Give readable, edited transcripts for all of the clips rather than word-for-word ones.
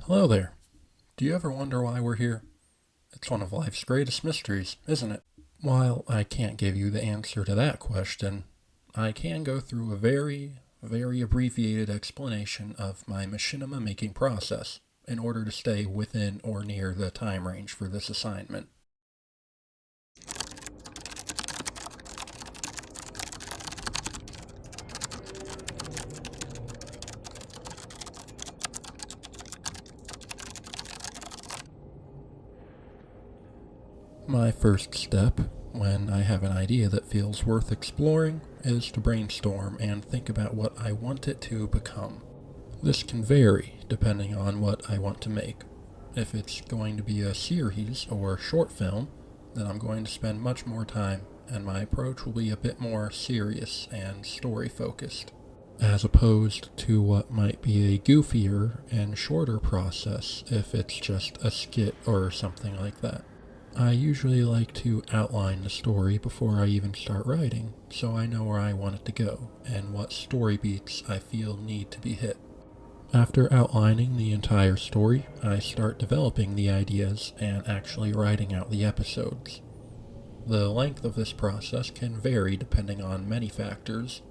Hello there. Do you ever wonder why we're here? It's one of life's greatest mysteries, isn't it? While I can't give you the answer to that question, I can go through a very abbreviated explanation of my machinima making process in order to stay within or near the time range for this assignment. My first step, when I have an idea that feels worth exploring, is to brainstorm and think about what I want it to become. This can vary depending on what I want to make. If it's going to be a series or short film, then I'm going to spend much more time and my approach will be a bit more serious and story focused, as opposed to what might be a goofier and shorter process if it's just a skit or something like that. I usually like to outline the story before I even start writing, so I know where I want it to go and what story beats I feel need to be hit. After outlining the entire story, I start developing the ideas and actually writing out the episodes. The length of this process can vary depending on many factors,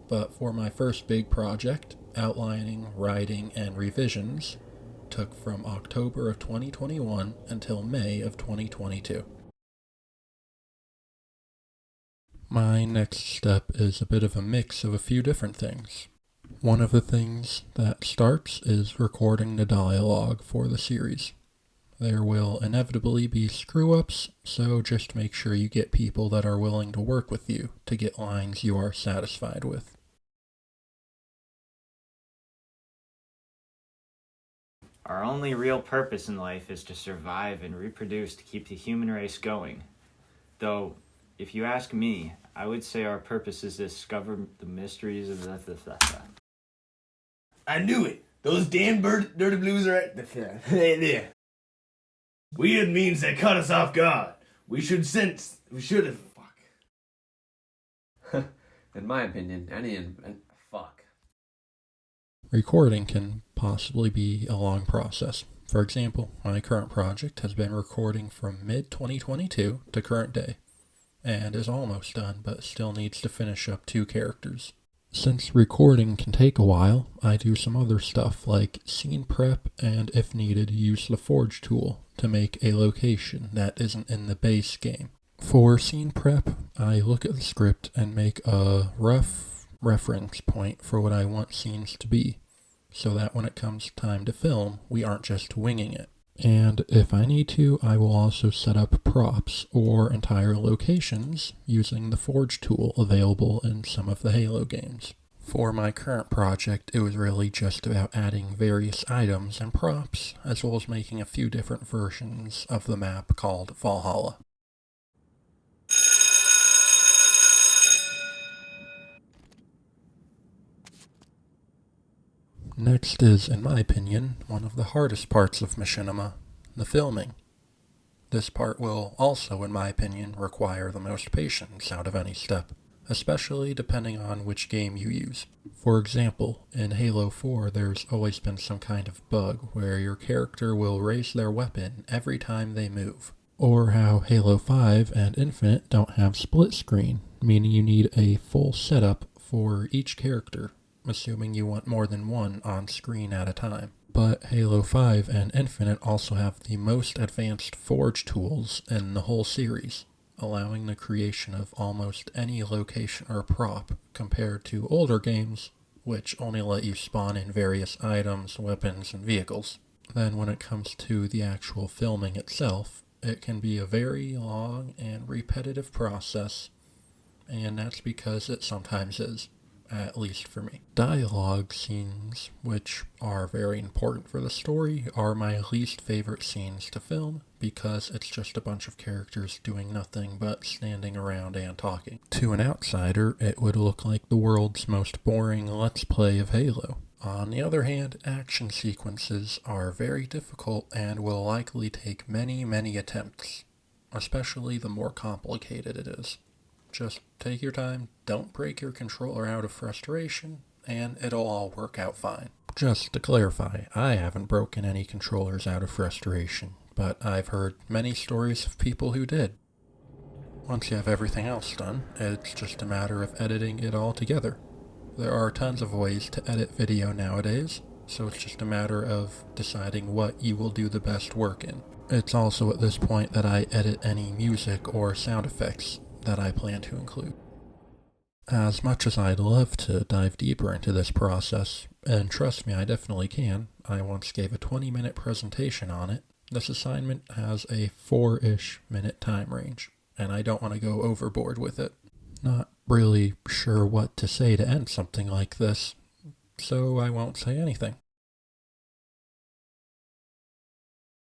but for my first big project, outlining, writing, and revisions took from October of 2021 until May of 2022. My next step is a bit of a mix of a few different things. One of the things that starts is recording the dialogue for the series. There will inevitably be screw-ups, so just make sure you get people that are willing to work with you to get lines you are satisfied with. Our only real purpose in life is to survive and reproduce to keep the human race going. Though, if you ask me, I would say our purpose is to discover the mysteries of the. I knew it. Those damn dirty blues are at the there. Weird means they cut us off guard. We should have. Fuck. In my opinion, fuck. Recording can possibly be a long process. For example, my current project has been recording from mid-2022 to current day, and is almost done but still needs to finish up 2 characters. Since recording can take a while, I do some other stuff like scene prep and, if needed, use the Forge tool to make a location that isn't in the base game. For scene prep, I look at the script and make a rough reference point for what I want scenes to be, so that when it comes time to film, we aren't just winging it. And if I need to, I will also set up props or entire locations using the Forge tool available in some of the Halo games. For my current project, it was really just about adding various items and props, as well as making a few different versions of the map called Valhalla. Next is, in my opinion, one of the hardest parts of machinima, the filming. This part will also, in my opinion, require the most patience out of any step, especially depending on which game you use. For example, in Halo 4 there's always been some kind of bug where your character will raise their weapon every time they move. Or how Halo 5 and Infinite don't have split screen, meaning you need a full setup for each character, assuming you want more than one on screen at a time. But Halo 5 and Infinite also have the most advanced Forge tools in the whole series, allowing the creation of almost any location or prop compared to older games, which only let you spawn in various items, weapons, and vehicles. Then when it comes to the actual filming itself, it can be a very long and repetitive process, and that's because it sometimes is. At least for me. Dialogue scenes, which are very important for the story, are my least favorite scenes to film because it's just a bunch of characters doing nothing but standing around and talking. To an outsider, it would look like the world's most boring Let's Play of Halo. On the other hand, action sequences are very difficult and will likely take many attempts, especially the more complicated it is. Just take your time, don't break your controller out of frustration, and it'll all work out fine. Just to clarify, I haven't broken any controllers out of frustration, but I've heard many stories of people who did. Once you have everything else done, it's just a matter of editing it all together. There are tons of ways to edit video nowadays, so it's just a matter of deciding what you will do the best work in. It's also at this point that I edit any music or sound effects that I plan to include. As much as I'd love to dive deeper into this process, and trust me, I definitely can, I once gave a 20-minute presentation on it. This assignment has a 4-ish minute time range, and I don't want to go overboard with it. Not really sure what to say to end something like this, so I won't say anything.